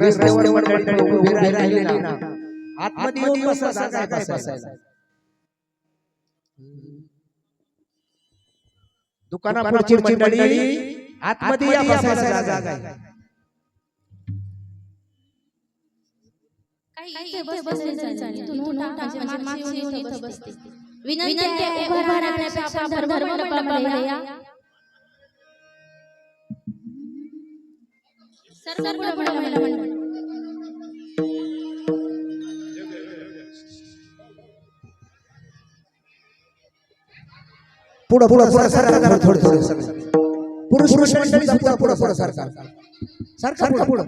रस्त्यावर उभी राहिली ना आतमध्ये येऊन बसायला दुकानापुढची मंडळी आतमध्ये या बसायला जागा आहे काही इथे बसले चालेल तू नोटा मागची येऊन इथे बसते विनंती आहे उभा राहण्यापेक्षा आपण धर्ममंडपामध्ये या सरकार मंडळ पुढे पुढे पुढे सरकार थोडं थोडं पुरुष मंडळी सुद्धा पुढे पुढे सरकार पुढे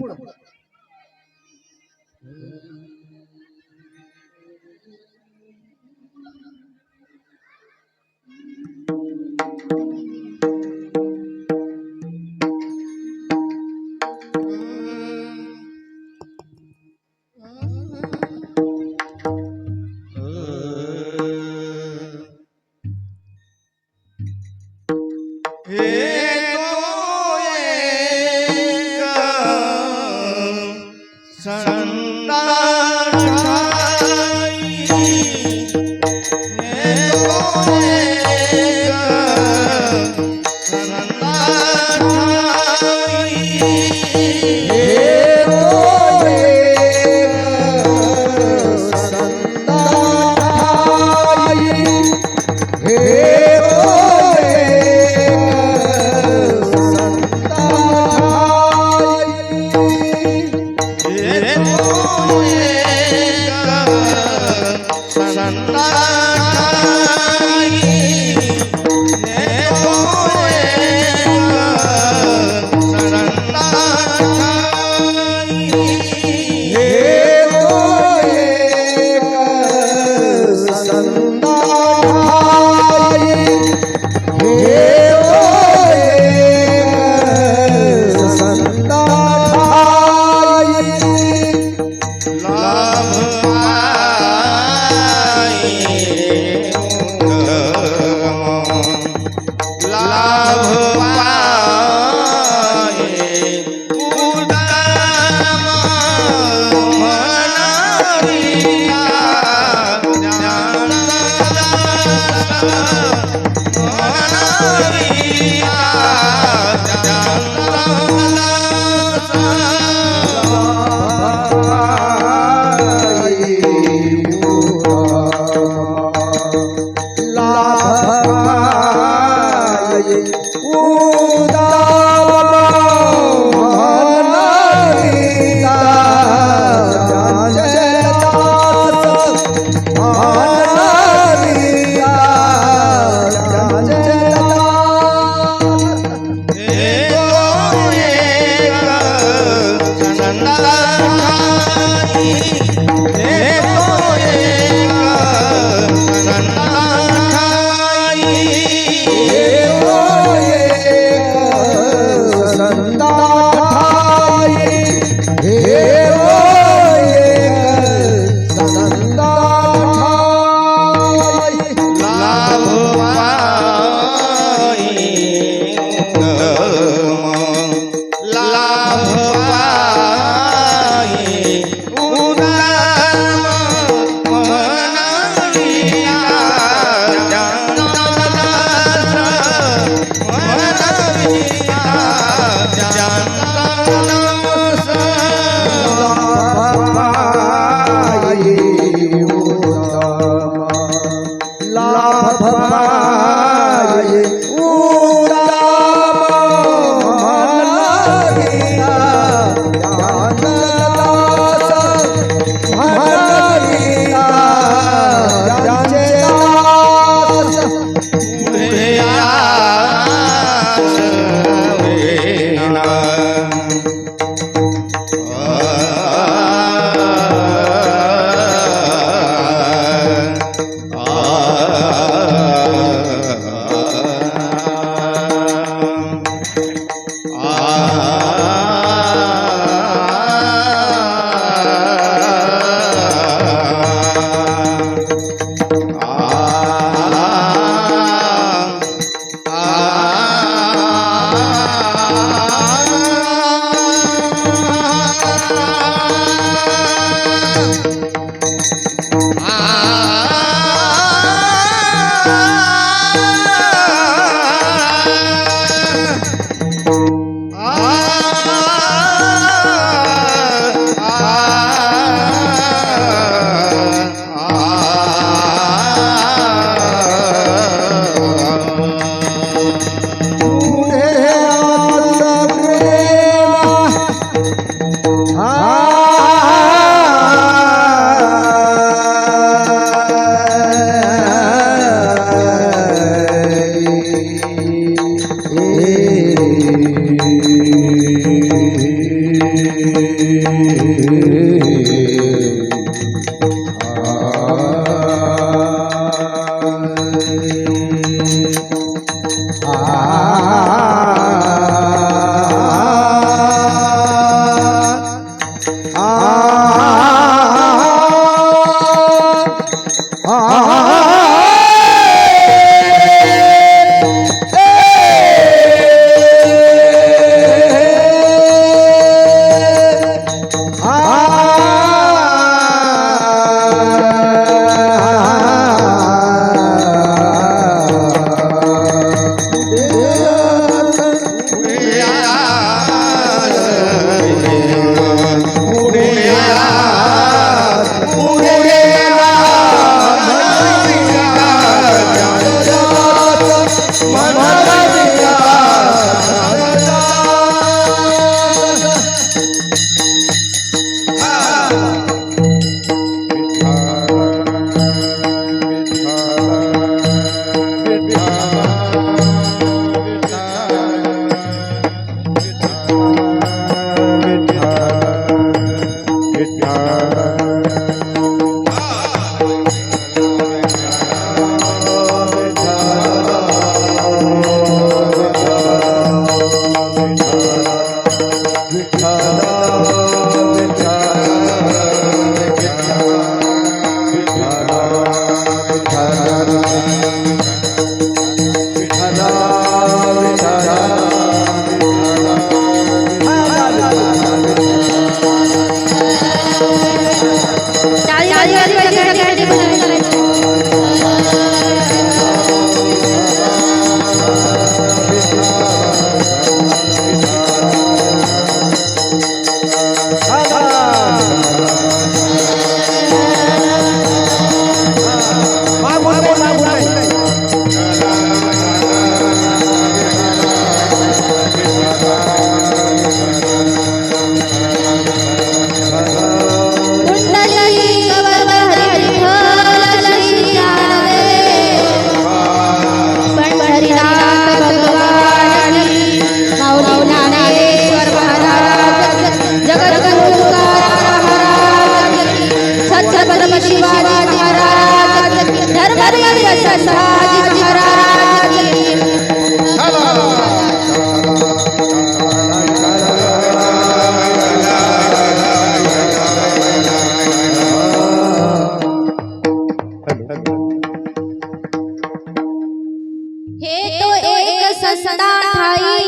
संता ठाई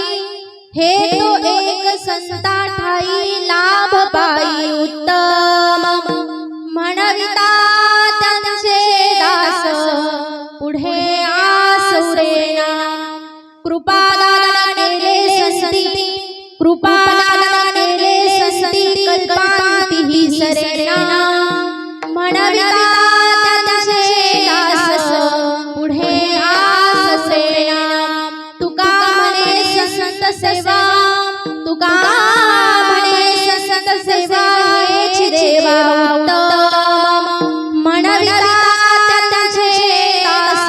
हे तो एक संता ठाई लाभ पाई उत्तम म्हणविता त्यांचे दास पुढे आसुरेना कृपादान केले संती कृपादान केले संती कल्पांती ही सरेना म्हणविता त्यांचे दास पुढे आसुरेना तुका म्हणे संत सेवा तुका म्हणे संत सेवा हेच देवा उत्तम म्हणविता त्यांचे दास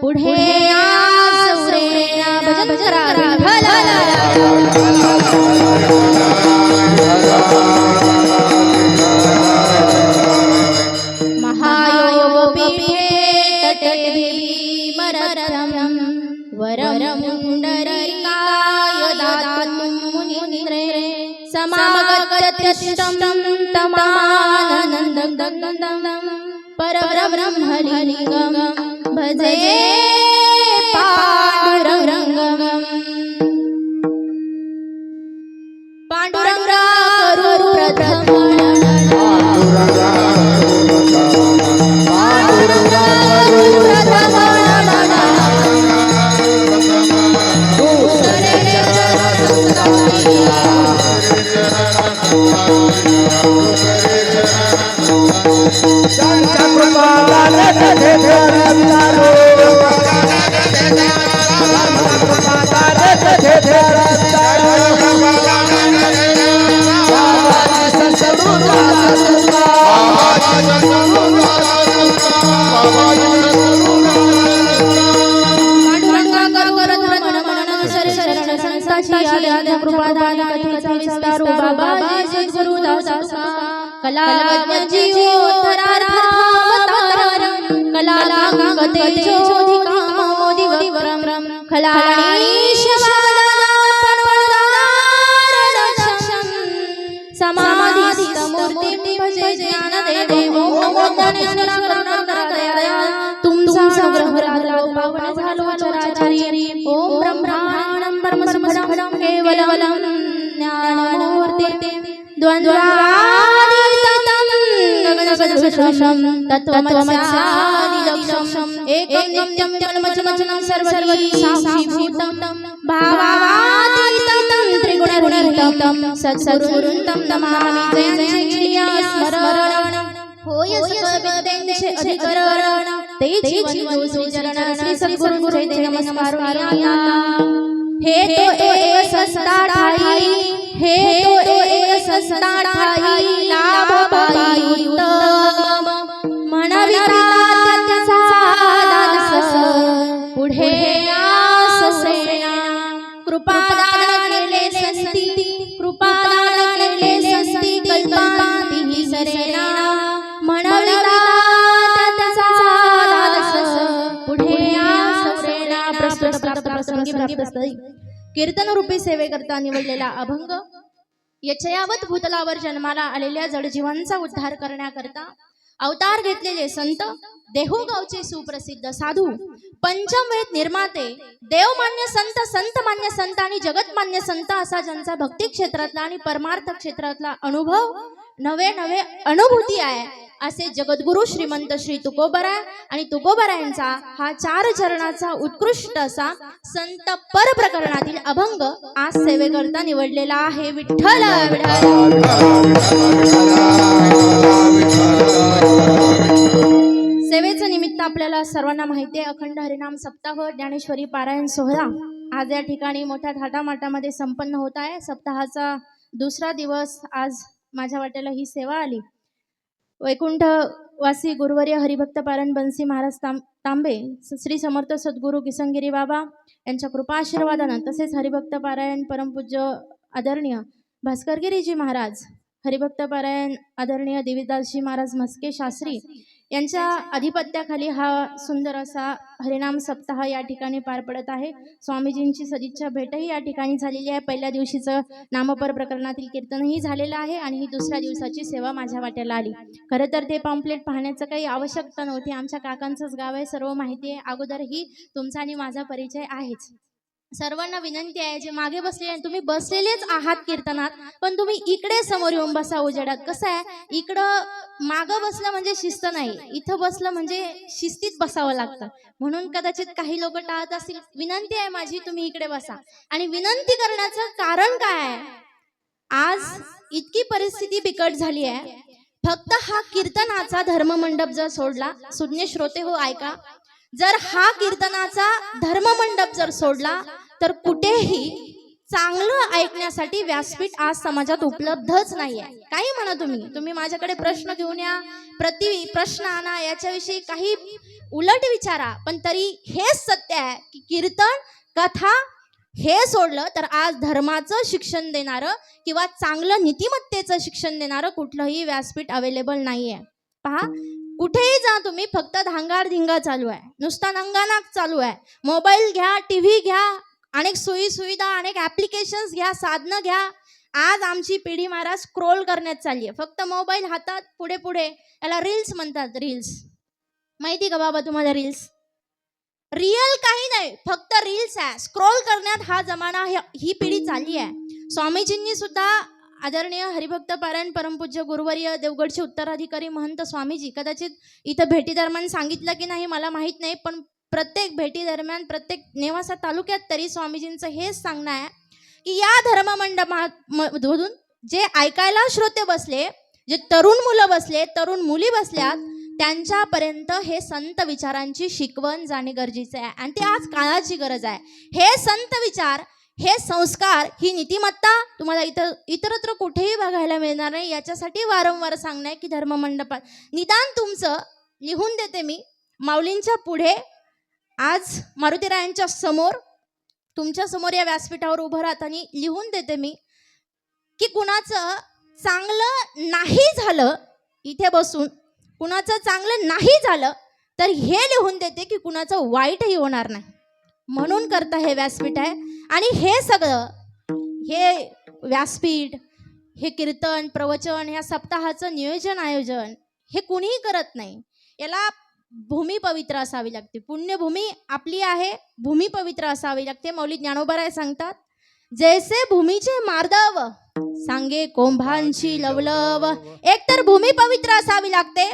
पुढे आसुरेना भजन करा महायोग पीठे तटे भीमरथम वरम पुंडरीकाय दातुं मुनिन्द्रे समागत्यतिष्ठं तमानन्दं परब्रह्मलिङ्गं भजे पाण्डुरङ्गं पाण्डुरङ्गा करो तत्त्वमस्यादिलक्ष्यम् एकं नित्यं जन्मजन्मजनं सर्वगी साक्षीभूतं भावातीतं त्रिगुणरहितं सद्गुरुं नमामि जयंतीया स्मरण होय सकलविद्यांचे अधिकरण ते जीवन सुचरण श्री सद्गुरु चैतन्य नमस्कार हे तो एक संता ठाई हे तो एक संता ठाई लाभ पाई उत्तम म्हणविता त्याचा दास पुढे आसुरेना कृपादान केले संती कृपादान केले संती कल्पांती ही सरे संधी प्राप्त असते. कीर्तन रूपी सेवेकरता निवडलेला अभंग यचयावत भूतलावर जन्माला आलेल्या जडजीवांचा उद्धार करण्याकरता अवतार घेतलेले संत, देहूगावचे सुप्रसिद्ध साधू, पंचमवेद निर्माते, देवमान्य संत, संतमान्य संत आणि जगतमान्य संत असा ज्यांचा भक्ती क्षेत्रातला आणि परमार्थ क्षेत्रातला अनुभव नवे नवे अनुभूती आहे असे जगद्गुरु श्रीमंत श्री तुकोबराय आणि तुकोबरायांचा हा 4 चरणाचा उत्कृष्ट असा संत पर प्रकरणातील अभंग आज सेवेकरता निवडलेला आहे. विठ्ठल विठ्ठल. सेवेचं निमित्त आपल्याला सर्वांना माहिती आहे. अखंड हरिनाम सप्ताह ज्ञानेश्वरी पारायण सोहळा आज या ठिकाणी मोठ्या थाटामाटामध्ये संपन्न होत आहे. सप्ताहाचा दुसरा दिवस आज माझ्या वाट्याला ही सेवा आली. वैकुंठवासी गुरुवर्य हरिभक्त पारायण बन्सी महाराज तांबे, श्री समर्थ सद्गुरू किसनगिरी बाबा यांच्या कृपा आशीर्वादानं, तसेच हरिभक्त पारायण परमपूज्य आदरणीय भास्करगिरीजी महाराज, हरिभक्त पारायण आदरणीय देवीदासजी महाराज म्हस्के शास्त्री यांच्या अधिपत्याखाली हा सुंदर असा हरिनाम सप्ताह या ठिकाणी पार पडत आहे. स्वामीजींची सदिच्छा भेटही या ठिकाणी झालेली आहे. पहिल्या दिवशीचं नामपर प्रकरणातील कीर्तनही झालेलं आहे आणि ही दुसऱ्या दिवसाची सेवा माझ्या वाट्याला आली. खरं तर ते पॉम्पलेट पाहण्याचं काही आवश्यकता नव्हती. आमच्या काकांचंच गाव आहे, सर्व माहिती आहे. अगोदरही तुमचा आणि माझा परिचय आहेच. सर्वांना विनंती आहे, जे मागे बसले तुम्ही बसलेलेच आहात कीर्तनात, पण तुम्ही इकडे समोर येऊन बसा उजेडात. कसं आहे, इकडं मागं बसलं म्हणजे शिस्त नाही, इथं बसलं म्हणजे शिस्तीत बसावं लागतं. म्हणून कदाचित काही लोक टाळत असतील. विनंती आहे माझी, तुम्ही इकडे बसा. आणि विनंती करण्याचं कारण काय आहे, आज इतकी परिस्थिती बिकट झाली आहे. फक्त हा कीर्तनाचा धर्ममंडप जर सोडला, सुज्ञ श्रोते हो ऐका, जर हा कीर्तनाचा धर्ममंडप जर सोडला तर कुठेही चांगलं ऐकण्यासाठी व्यासपीठ आज समाजात उपलब्धच नाही आहे. काही म्हणा तुम्ही माझ्याकडे प्रश्न घेऊन या, प्रश्न आणा, याच्याविषयी काही उलट विचारा, पण तरी हेच सत्य आहे की कीर्तन कथा हे सोडलं तर आज धर्माचं शिक्षण देणारं किंवा चांगलं नीतिमत्तेचं शिक्षण देणारं कुठलंही व्यासपीठ अवेलेबल नाही आहे. पहा, कुठेही जा तुम्ही, फक्त धांगाड धिंगा चालू आहे, नुसता नंगानाक चालू आहे. मोबाईल घ्या, टीव्ही घ्या, अनेक सोयी सुविधा, अनेक ऍप्लिकेशन्स घ्या, साधनं घ्या. आज आमची पिढी महाराज स्क्रोल करण्यात चालली आहे. फक्त मोबाईल हातात, पुढे पुढे, याला रील्स म्हणतात. रील्स माहिती का बाबा तुम्हाला? रील्स रिअल काही नाही, फक्त रील्स आहे. स्क्रोल करण्यात हा जमाना, ही पिढी चालली आहे. स्वामीजींनी सुद्धा, आदरणीय हरिभक्त पारायण परमपूज्य गुरुवर्य देवगडचे उत्तराधिकारी महंत स्वामीजी, कदाचित इथं भेटी दरम्यान सांगितलं की नाही मला माहीत नाही, पण प्रत्येक भेटी दरम्यान, प्रत्येक नेवासा तालुक्यात तरी स्वामीजींचं हेच सांगणं आहे की या धर्ममंडपामधून जे ऐकायला श्रोते बसले, जे तरुण मुलं बसले, तरुण मुली बसल्यात, त्यांच्यापर्यंत हे संत विचारांची शिकवण जाणे गरजेचे आहे. आणि ते आज काळाची गरज आहे. हे संत विचार, हे संस्कार, ही नीतिमत्ता तुम्हाला इतरत्र कुठेही बघायला मिळणार नाही. याच्यासाठी वारंवार सांगणं आहे की धर्ममंडपात निदान तुमचं लिहून देते मी माऊलींच्या पुढे, आज मारुतीरायांच्या समोर, तुमच्या समोर या व्यासपीठावर उभं राहताना लिहून देते मी की कुणाचं चांगलं नाही झालं, इथे बसून कुणाचं चांगलं नाही झालं तर हे लिहून देते की कुणाचं वाईटही होणार नाही. म्हणून करता हे व्यासपीठ आहे. आणि हे सगळं, हे व्यासपीठ, हे कीर्तन प्रवचन, ह्या सप्ताहाचं नियोजन आयोजन हे कुणीही करत नाही. याला भूमी पवित्र असावी लागते. पुण्यभूमी आपली आहे, भूमी पवित्र असावी लागते. मौली ज्ञानोबराय सांगतात, जैसे भूमीचे मार्दव सांगे कोंभांची लवलव. एकतर भूमी पवित्र असावी लागते,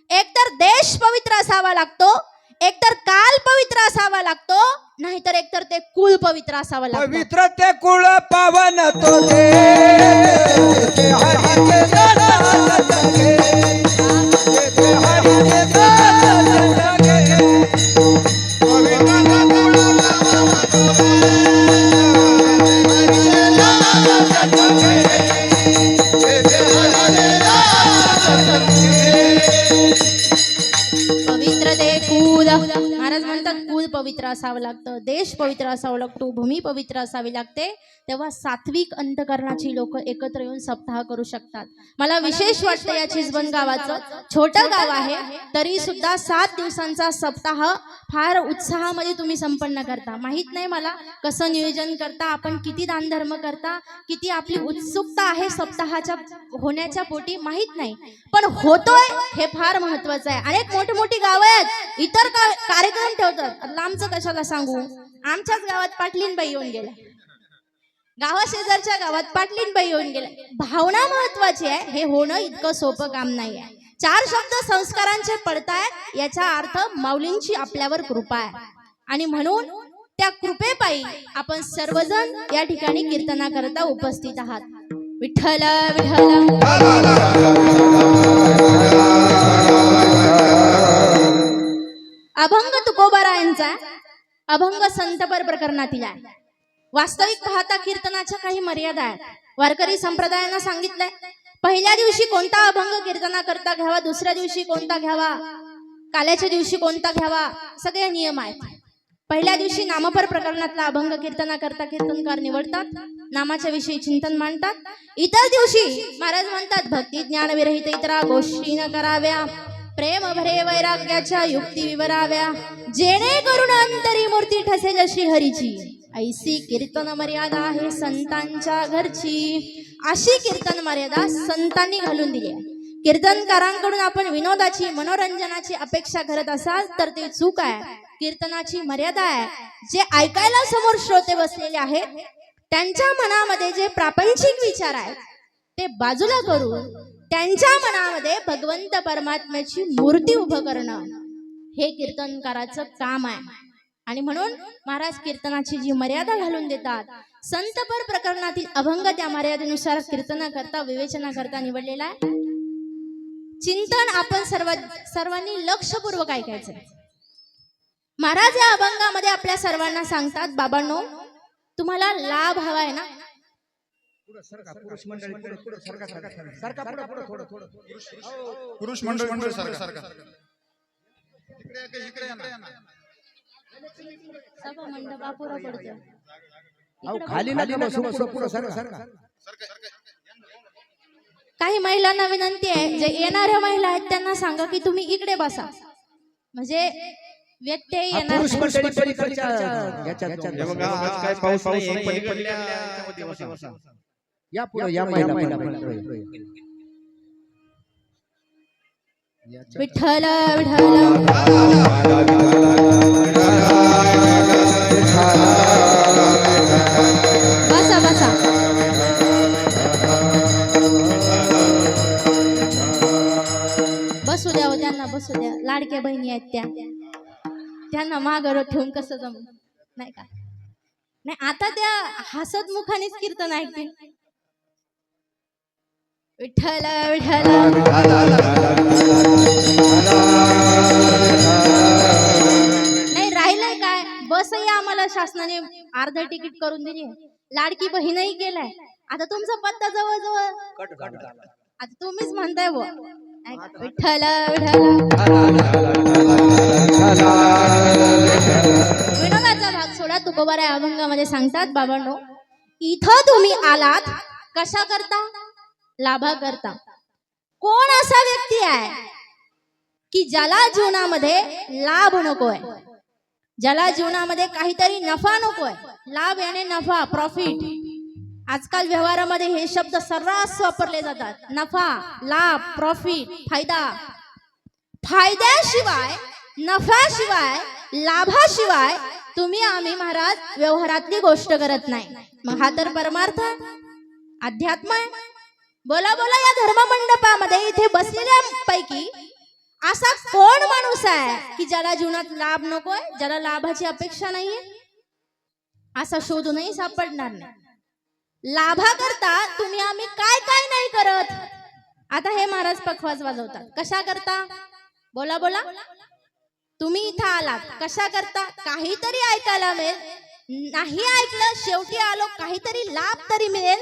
एकतर देश पवित्र असावा लागतो, एकतर काल पवित्र असावा लागतो, नाहीतर एकतर ते कुळ पवित्र असावं लागतं. पवित्र ते कुळ पावन तो पवित्र ते कुल. महाराज म्हणतात कुल पवित्र असावं लागतं, देश पवित्र असावं लागतो, भूमी पवित्र असावी लागते. तेव्हा सात्विक अंतकरणाची लोक एकत्र येऊन सप्ताह करू शकतात. मला विशेष वाटतं या चिचबन गावाचं, छोटं गाव आहे तरी सुद्धा 7 दिवसांचा सप्ताह फार उत्साहामध्ये तुम्ही संपन्न करता. माहित नाही मला कसं नियोजन करता, आपण किती दानधर्म करता, किती आपली उत्सुकता आहे सप्ताहाच्या होण्याच्या पोटी माहित नाही, पण होतोय हे फार महत्वाचं आहे. अनेक मोठी मोठी गाव आहेत इतर कार्यक्रम ठेवतात, लांबचं कशाला सांगू. आमच्याच गावात पाटलीनबाई येऊन गेल्या, गावाशेजारच्या गावात पाटलीनबाई येऊन गेल्या. भावना महत्वाची आहे, हे होणं इतकं सोपं काम नाही आहे. 4 शब्द संस्कारांचे पडतायत याचा अर्थ माऊलींची आपल्यावर कृपा आहे आणि म्हणून त्या कृपेपायी आपण सर्वजण या ठिकाणी कीर्तनाकरता उपस्थित आहात. विठ्ठल विठ्ठल. अभंग तुकोबारायांचा अभंग संतपर प्रकरणातील आहे. वास्तविक पाहता कीर्तनाच्या काही मर्यादा आहेत. वारकरी संप्रदायांना सांगितलंय पहिल्या दिवशी कोणता अभंग कीर्तनाकरता घ्यावा, दुसऱ्या दिवशी कोणता घ्यावा, काल्याच्या दिवशी कोणता घ्यावा, सगळे नियम आहेत. पहिल्या दिवशी नामपर प्रकरणातला अभंग कीर्तनाकरता कीर्तनकार निवडतात, नामाच्या विषयी चिंतन मांडतात. इतर दिवशी महाराज म्हणतात भक्ती ज्ञान विरहित इतरा गोष्टी न कराव्या, प्रेम भरे वैराग्याच्या युक्ती विवराव्या, जेणेकरून अंतरी मूर्ती ठसेल श्रीहरीची, ऐसी कीर्तन मर्यादा आहे संतांच्या घरची. अशी कीर्तन मर्यादा संतांनी घालून दिली आहे. कीर्तनकारांकडून आपण विनोदाची मनोरंजनाची अपेक्षा करत असाल तर ते चूक आहे. कीर्तनाची मर्यादा आहे. जे ऐकायला समोर श्रोते बसलेले आहेत त्यांच्या मनामध्ये जे प्रापंचिक विचार आहेत ते बाजूला करून त्यांच्या मनामध्ये भगवंत परमात्म्याची मूर्ती उभं करणं हे कीर्तनकाराचं काम आहे. आणि म्हणून महाराज कीर्तनाची जी मर्यादा घालून देतात, संतपर प्रकरणातील अभंग त्या मर्यादेनुसार कीर्तनाकरता विवेचनाकरता निवडलेला आहे. चिंतन आपण सर्वांनी लक्षपूर्वक ऐकायचं. महाराज या अभंगामध्ये आपल्या सर्वांना सांगतात, बाबांनो तुम्हाला लाभ हवा आहे ना, पुरुष मंडळी सभा मंडपा पुरा पडतो. खाली काही महिलांना विनंती आहे, जे येणाऱ्या महिला आहेत त्यांना सांगा की तुम्ही इकडे बसा, म्हणजे व्यत्यय येणार पुरुष नाही. मंडळी पलीकडच्या आज काय पाऊस नाही, पलीकडल्या ह्याच्यामध्ये बसा. या पुढे या महिला विठ्ठल विठ्ठल. बसा बसा. बसू द्या, त्यांना बसू द्या. लाडक्या बहिणी आहेत त्यांना मागं ठेवून कसं जमू नाही का. नाही आता त्या हसत मुखानेच कीर्तन ऐकतील. विठ्ठल विठ्ठल. नाही राहिलंय काय, बसही आम्हाला शासनाने अर्ध तिकीट करून दिली, लाडकी बहीणही केलाय. आता तुमचा पत्ता जवळजवळ आता तुम्हीच म्हणताय बुवा. विठ्ठल विठ्ठल. विनोदाचा भाग सोडा. तुकोबारा या अभंगामध्ये सांगतात, बाबांनो इथं तुम्ही आलात कशा करता, लाभा करता. कोण असा व्यक्ती आहे की ज्याला जीवनामध्ये लाभ नकोय, ज्याला जीवनामध्ये काहीतरी नफा नकोय. लाभ याने नफा, प्रॉफिट. आजकाल व्यवहारामध्ये हे शब्द सर्रास वापरले जातात. नफा, लाभ, प्रॉफिट, फायदा. फायद्याशिवाय, नफ्याशिवाय, लाभाशिवाय तुम्ही आम्ही महाराज व्यवहारातली गोष्ट करत नाही. मग हा तर परमार्थ अध्यात्म आहे. बोला बोला या धर्ममंडपामध्ये इथे बसलेल्या पैकी असा कोण माणूस आहे की ज्याला जीवनात लाभ नकोय, ज्याला लाभाची अपेक्षा नाहीये. असा शोधूनही सापडणार नाही. लाभा करता तुम्ही आम्ही काय काय नाही करत. आता हे महाराज पखवाज वाजवतात. कशा करता, बोला बोला. तुम्ही इथं आलात कशा करता, काहीतरी ऐकायला मिळेल. नाही ऐकलं शेवटी आलो, काहीतरी लाभ तरी मिळेल.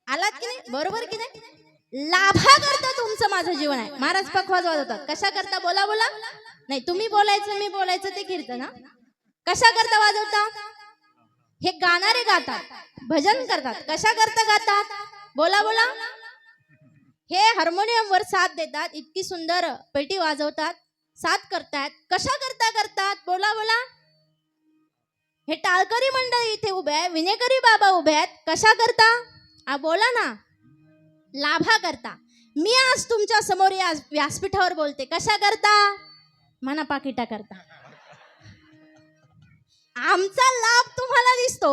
आलात की नाही, बरोबर की नाही. लाभा करता तुमचं माझं जीवन आहे. महाराज पखवाज वाजवतात. कशा करता, बोला बोला. नाही तुम्ही बोलायचं मी बोलायचं ते कीर्तन. कशा करता वाजवता, हे गाणारे गातात, भजन करतात. कशा करता गातात? बोला बोला. हे हार्मोनियमवर साथ देतात, इतकी सुंदर पेटी वाजवतात, साथ करतात. कशा करता करतात? बोला बोला. हे टाळकरी मंडळी इथे उभे आहे, विनेकरी बाबा उभे आहेत. कशा करता? बोला ना. लाभा करता. मी आज तुमच्या समोर या व्यासपीठावर बोलते. कशा करता? म्हणा पाकिटा करता. आमचा लाभ तुम्हाला दिसतो,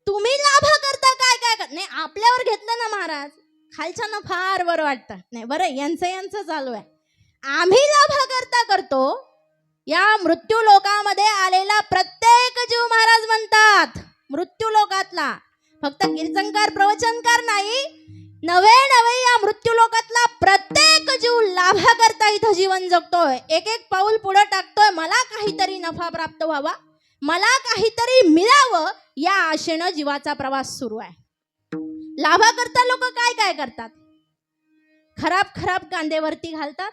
तुम्ही लाभा करता काय काय कर नाही. आपल्यावर घेतलं ना महाराज, खालच्यानं फार बरं वाटतं. नाही बरं, यांचं चालू आहे. आम्ही लाभा करता करतो. या मृत्यू लोकामध्ये आलेला प्रत्येक जीव महाराज म्हणतात, मृत्यू लोकातला फक्त कीर्तनकार प्रवचनकार नाही, नवे या मृत्यू लोकातला प्रत्येक जीव लाभा करता इथं जीवन जगतोय. एक एक पाऊल पुढे टाकतोय. मला काहीतरी नफा प्राप्त व्हावा, मला काहीतरी मिळावं, या आशेनं जीवाचा प्रवास सुरू आहे. लाभा करता लोक काय काय करतात? खराब कांदेवरती घालतात,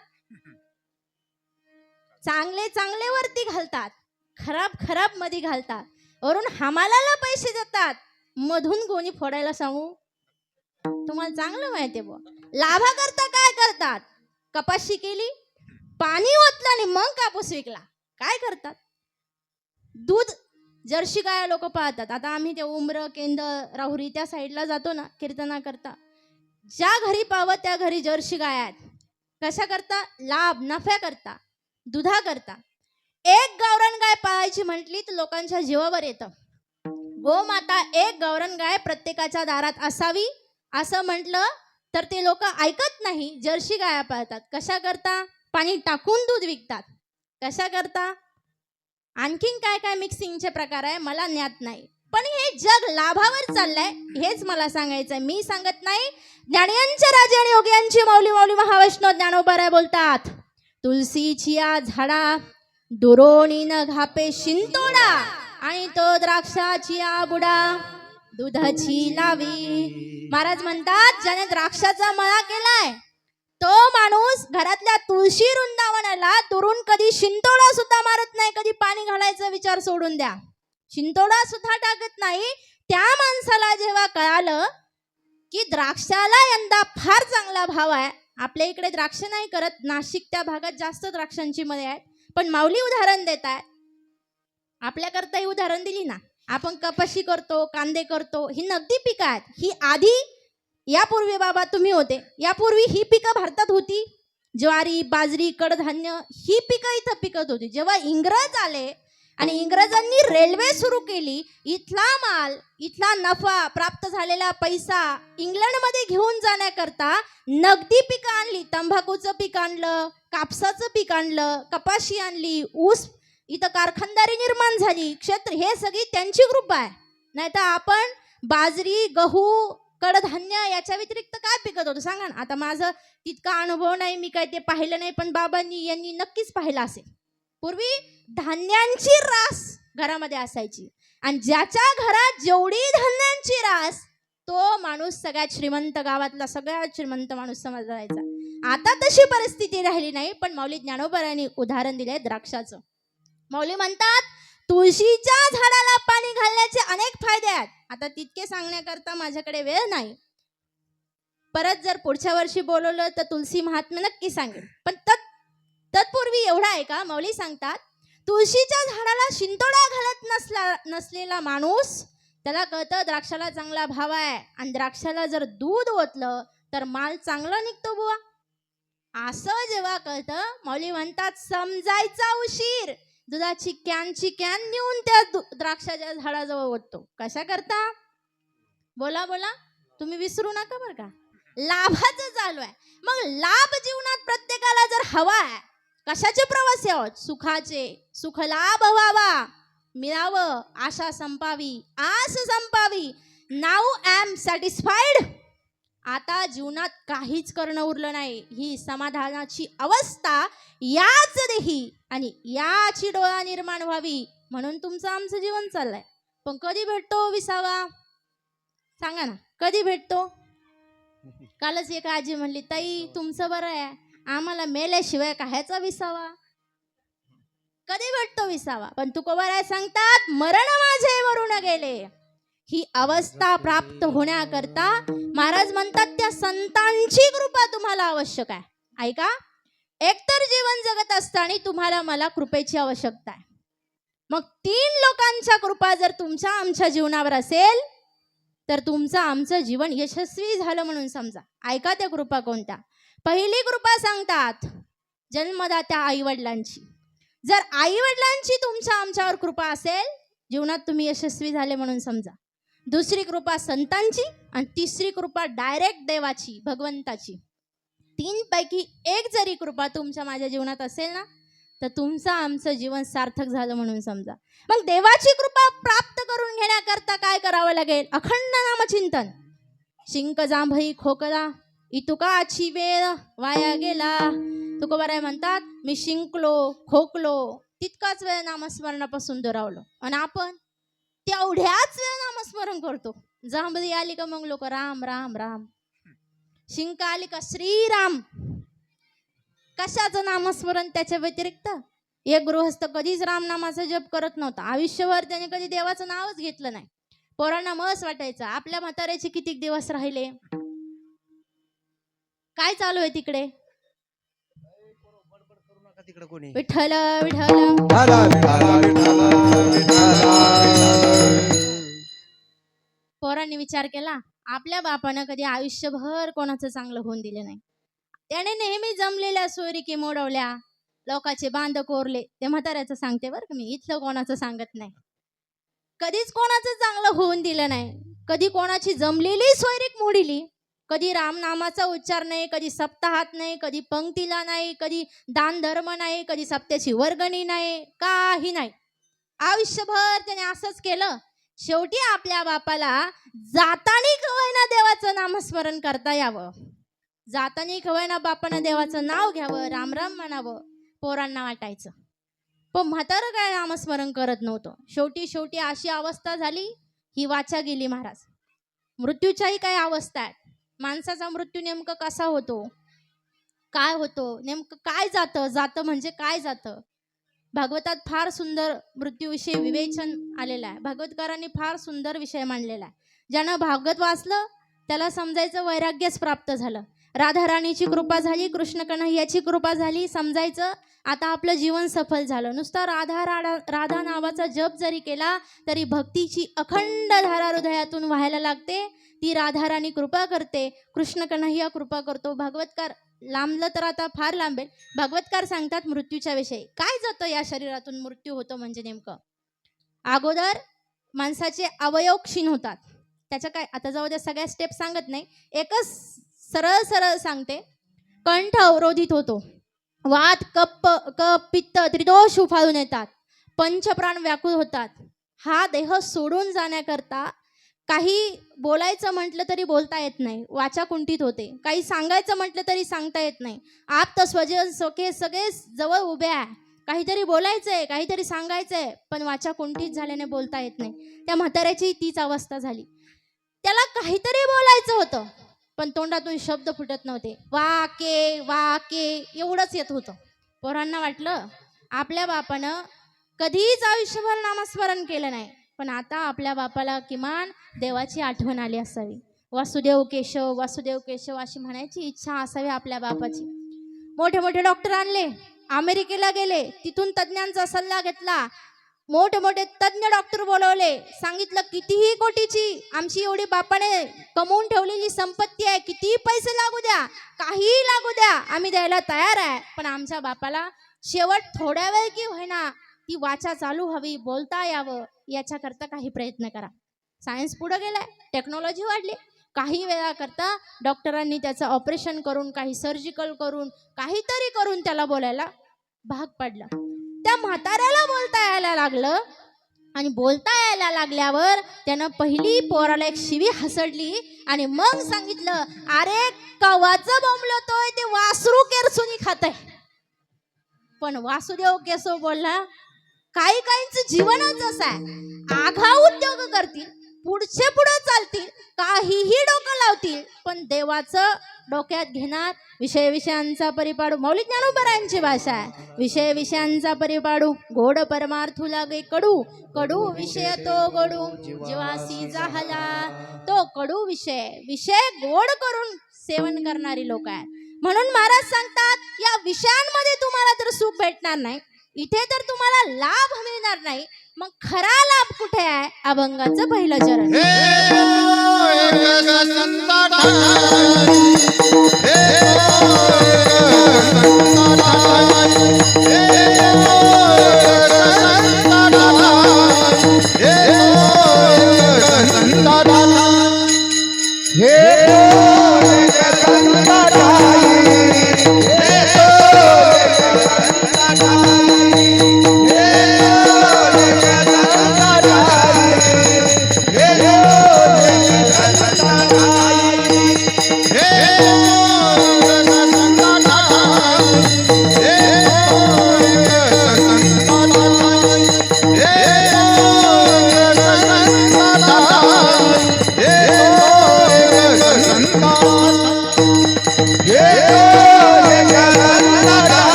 चांगले वरती घालतात, खराब मध्ये घालतात, वरून हमालाला पैसे देतात, मधून कोणी फोडायला सांगू? तुम्हाला चांगलं माहिती आहे. लाभा करता काय करतात? कपाशी केली, पाणी ओतलं आणि मग कापूस विकला. काय करतात? दूध जर्सी गाया लोक पाळतात. आता आम्ही ते उमर केंद्र राहुरी त्या साईडला जातो ना कीर्तना करता, ज्या घरी पावं त्या घरी जर्सी गाया आहेत. कशा करता? लाभ नफ्या करता, दुधा करता. एक गावरान गाय पाळायची म्हटली तर लोकांच्या जीवावर येतं. गोमाता एक गावरान गाय प्रत्येकाच्या दारात असावी असं म्हटलं तर ते लोक ऐकत नाही, जर्सी गाया पाळतात. कशा करता? पाणी टाकून दूध विकतात. कशा करता? आणखीन काय काय मिक्सिंगचे प्रकार आहे मला ज्ञात नाही, पण हे जग लाभावर चाललंय हेच मला सांगायचंय. मी सांगत नाही. ज्ञानियांचे राजे आणि योग्यांची माऊली महावैष्णव ज्ञानोबाराय बोलतात, तुलसीची या झाडा दुरोणी न घापे शिंतोडा, आणि तो द्राक्षाची या बुडा दुधाची लावी. महाराज म्हणतात, ज्याने द्राक्षाचा मळा केलाय तो माणूस घरातल्या तुळशी वृंदावनाला दुरून कधी शिंतोडा सुद्धा मारत नाही. कधी पाणी घालायचा विचार सोडून द्या, शिंतोडा सुद्धा टाकत नाही. त्या माणसाला जेव्हा कळालं की द्राक्षाला यंदा फार चांगला भाव आहे, आपल्या इकडे द्राक्ष नाही करत, नाशिक त्या भागात जास्त द्राक्षांची मळे आहेत, पण माऊली उदाहरण देत आहे. आपल्याकरता ही उदाहरण दिली ना. आपण कपाशी करतो, कांदे करतो, ही नगदी पिकं आहेत. ही आधी, यापूर्वी बाबा तुम्ही होते, यापूर्वी ही पिकं भारतात होती. ज्वारी, बाजरी, कडधान्य ही पिकं इथं पिकत होती. जेव्हा इंग्रज आले आणि इंग्रजांनी रेल्वे सुरू केली, इथला माल, इथला नफा, प्राप्त झालेला पैसा इंग्लंडमध्ये घेऊन जाण्याकरता नगदी पिकं आणली. तंबाखूचं पीक आणलं, कापसाचं पीक आणलं, कपाशी आणली, ऊस, इथं कारखानदारी निर्माण झाली, क्षेत्र, हे सगळी त्यांची कृपा आहे. नाही तर आपण बाजरी, गहू, कडधान्य याच्या व्यतिरिक्त काय पिकत होतं सांगा ना. आता माझं तितका अनुभव नाही, मी काय ते पाहिलं नाही, पण बाबांनी यांनी नक्कीच पाहिलं असेल. पूर्वी धान्यांची रास घरामध्ये असायची, आणि ज्याच्या घरात जेवढी धान्यांची रास तो माणूस सगळ्यात श्रीमंत, गावातला सगळ्यात श्रीमंत माणूस समजला जायचा. आता तशी परिस्थिती राहिली नाही, पण माऊली ज्ञानोबारांनी उदाहरण दिले द्राक्षाचं. माऊली म्हणतात, तुळशीच्या झाडाला पाणी घालण्याचे अनेक फायदे आहेत. आता तितके सांगण्याकरता माझ्याकडे वेळ नाही. परत जर पुढच्या वर्षी बोलवलं तर तुलसी महात्म्य नक्की सांगेल, पण तत्पूर्वी एवढा आहे का, माऊली सांगतात, तुळशीच्या झाडाला शिंतोडा घालत नसलेला माणूस, त्याला कळतं द्राक्षाला चांगला भाव आहे, आणि द्राक्षाला जर दूध ओतलं तर माल चांगला निघतो बुवा. असं जेव्हा कळतं, माऊली म्हणतात, समजायचा उशीर. दुधाची कॅन नेऊन त्या द्राक्षाच्या झाडाजवळ ओततो. कशा करता? बोला बोला, तुम्ही विसरू नका बरं का. लाभाचं चालू आहे. मग लाभ जीवनात प्रत्येकाला जर हवा आहे, कशाचे प्रवासी आहोत? सुखाचे. सुख लाभ व्हावा, मिळावं, आशा संपावी, आस संपावी. Now am satisfied. आता जीवनात काहीच करणं उरलं नाही, ही समाधानाची अवस्था याच देही आणि याची डोळा निर्माण व्हावी, म्हणून तुमचं आमचं जीवन चाललंय. पण कधी भेटतो विसावा सांगा ना, कधी भेटतो? कालच एक आजी म्हणली, ताई तुमचं बरं आहे, आम्हाला मेल्याशिवाय काह्याचा विसावा. कधी भेटतो विसावा. पण तुकोबाराय सांगतात मरण माझे मरून गेले. ही अवस्था प्राप्त होण्याकरता महाराज म्हणतात त्या संतांची कृपा तुम्हाला आवश्यक आहे. ऐका, एकतर जीवन जगत असताना तुम्हाला मला कृपेची आवश्यकता आहे. मग 3 लोकांच्या कृपा जर तुमच्या आमच्या जीवनावर असेल तर तुमचं आमचं जीवन यशस्वी झालं म्हणून समजा. ऐका त्या कृपा कोणत्या. पहिली कृपा सांगतात जन्मदात्या आईवडिलांची. जर आईवडिलांची तुमच्या आमच्यावर कृपा असेल जीवनात तुम्ही यशस्वी झाले म्हणून समजा. दुसरी कृपा संतांची आणि तिसरी कृपा डायरेक्ट देवाची, भगवंताची. 3 पैकी एक जरी कृपा तुमच्या माझ्या जीवनात असेल ना तर तुमचं आमचं जीवन सार्थक झालं म्हणून समजा. मग देवाची कृपा प्राप्त करून घेण्याकरता काय करावं लागेल. अखंड नामचिंतन. शिंक जांभई खोकला इतुकाची वेळ वाया गेला. तुकोबाराय म्हणतात मी शिंकलो खोकलो तितकाच वेळ नामस्मरणापासून दुरावलो. आणि आपण तेवढ्याच वेळ नामस्मरण करतो. जांभई आली का मग लोक राम राम राम. शिंक आली का श्रीराम. कशाचं नामस्मरण त्याच्या व्यतिरिक्त. एक गृहस्थ कधीच रामनामाचा जप करत नव्हता. आयुष्यभर त्याने कधी देवाचं नावच घेतलं नाही. पोरांना मस्त वाटायचं आपल्या म्हाताऱ्याचे किती दिवस राहिले. काय चालू आहे तिकडे. तिकडे कोणी विठ्ठल विठ्ठल. पोरांनी विचार केला आपल्या बापानं कधी आयुष्यभर कोणाचं चांगलं होऊन दिलं नाही. त्याने नेहमी जमलेल्या सोयरिकी मोडवल्या, लोकांचे बांध कोरले. ते म्हाताऱ्याचं सांगते बरं का मी, इथलं कोणाचं सांगत नाही. कधीच कोणाचं चांगलं होऊन दिलं नाही. कधी कोणाची जमलेली सोयरीक मोडिली. कधी रामनामाचा उच्चार नाही, कधी सप्ताहात नाही, कधी पंक्तीला नाही, कधी दान धर्म नाही, कधी सप्त्याची वर्गणी नाही, काही नाही. आयुष्यभर त्याने असंच केलं. शेवटी आपल्या बापाला जातानी कवयना देवाचं नामस्मरण करता यावं. जातानी कवयना बापानं देवाचं नाव घ्यावं, राम राम म्हणावं. पोरांना वाटायचं. पण म्हातारं काय नामस्मरण करत नव्हतं. शेवटी अशी अवस्था झाली. ही वाचा गेली महाराज. मृत्यूच्याही काय अवस्था आहे. माणसाचा मृत्यू नेमकं कसा होतो, काय होतो, नेमकं काय जातं म्हणजे काय जातं. भागवतात फार सुंदर मृत्यूविषयी विवेचन आलेलं आहे. भागवतकारांनी फार सुंदर विषय मांडलेला आहे. ज्यानं भागवत वाचलं त्याला समजायचं वैराग्यच प्राप्त झालं. राधाराणीची कृपा झाली, कृष्ण कन्हैयाची कृपा झाली, समजायचं आता आपलं जीवन सफल झालं. नुसता राधा नावाचा जप जरी केला तरी भक्तीची अखंड धारा हृदयातून व्हायला लागते. ती राधाराणी कृपा करते, कृष्ण कन्हैया कृपा करतो. भागवतकार लांबलं तर आता फार लांबेल. भागवतकार सांगतात मृत्यूच्या विषयी. काय जातं या शरीरातून मृत्यू होतो म्हणजे नेमकं. अगोदर माणसाचे अवयव क्षीण होतात. त्याच्या काय आता जाऊ द्या सगळ्या स्टेप सांगत नाही, एकच सरळ सांगते. कंठ अवरोधित होतो. वात कप पित्त त्रिदोष उफाळून येतात. पंचप्राण व्याकुळ होतात. हा देह सोडून जाण्याकरता काही बोलायचं म्हटलं तरी बोलता येत नाही, वाचा कुंठित होते. काही सांगायचं म्हटलं तरी सांगता येत नाही. आप्त स्वजन सखे सगळे जवळ उभे आहे, काहीतरी बोलायचंय, काहीतरी सांगायचंय, पण वाचा कुंठित झाल्याने बोलता येत नाही. त्या म्हाताऱ्याची तीच अवस्था झाली. त्याला काहीतरी बोलायचं होतं पण तोंडातून शब्द फुटत नव्हते. वाके वाके एवढंच येत होतं. पोरांना वाटलं आपल्या बापानं कधीच आयुष्यभर नामस्मरण केलं नाही, पण आता आपल्या बापाला किमान देवाची आठवण आली असावी. वासुदेव केशव अशी म्हणायची इच्छा असावी आपल्या बापाची. मोठे मोठे डॉक्टर आणले, अमेरिकेला गेले, तिथून तज्ज्ञांचा सल्ला घेतला. मोठे तज्ज्ञ डॉक्टर बोलवले, सांगितलं कितीही कोटीची आमची एवढी बापाने कमवून ठेवलेली संपत्ती आहे, कितीही पैसे लागू द्या, काहीही लागू द्या, आम्ही द्यायला तयार आहे, पण आमच्या बापाला शेवट थोड्या वेळ की होईना ती वाचा चालू हवी, बोलता यावं, याच्याकरता काही प्रयत्न करा. सायन्स पुढे गेलाय, टेक्नॉलॉजी वाढली. काही वेळा करता डॉक्टरांनी त्याचं ऑपरेशन करून, काही सर्जिकल करून, काहीतरी करून त्याला बोलायला भाग पडलं. त्या म्हाताऱ्याला बोलता यायला लागलं आणि बोलता यायला लागल्यावर त्यानं पहिली पोराला एक शिवी हसडली आणि मग सांगितलं, अरे कवाचं बोंबलतोय ते वासरू केरसुनी खातय. पण वासुदेव केशव बोलला, काही काहींचं जीवनच असं आहे, आघाव उद्योग करतील, पुढे चालतील, काहीही डोकं लावतील, पण देवाचं डोक्यात घेणार विषय विषयांचा परिपाडू. मौलिक ज्ञानोबरायांची भाषा आहे. विषय विषयांचा परिपाडू गोड परमार्थू लागे कडू. कडू विषय तो गोडू जीवासी जाहला. तो कडू विषय गोड करून सेवन करणारी लोक आहेत. म्हणून महाराज सांगतात या विषयांमध्ये तुम्हाला तर सुख भेटणार नाही, इथे तर तुम्हाला लाभ मिळणार नाही. मग खरा लाभ कुठे आहे? अभंगाचं पहिलं चरण.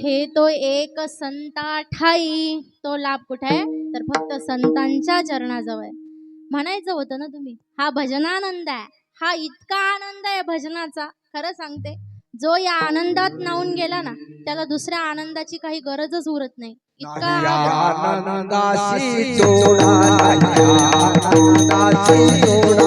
हे तो एक संता ठाई. तो लाभ कुठे आहे? तर फक्त संतांच्या चरणाजवळ. म्हणायचं होतं ना तुम्ही, हा भजनानंद आहे. हा इतका आनंद आहे भजनाचा, खरं सांगते, जो या आनंदात नाऊन गेला ना त्याला दुसऱ्या आनंदाची काही गरजच उरत नाही. इतका आनंदाशी जोडा, आनंदाशी जोडा.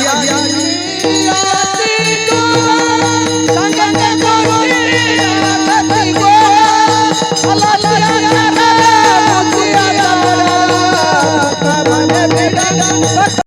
या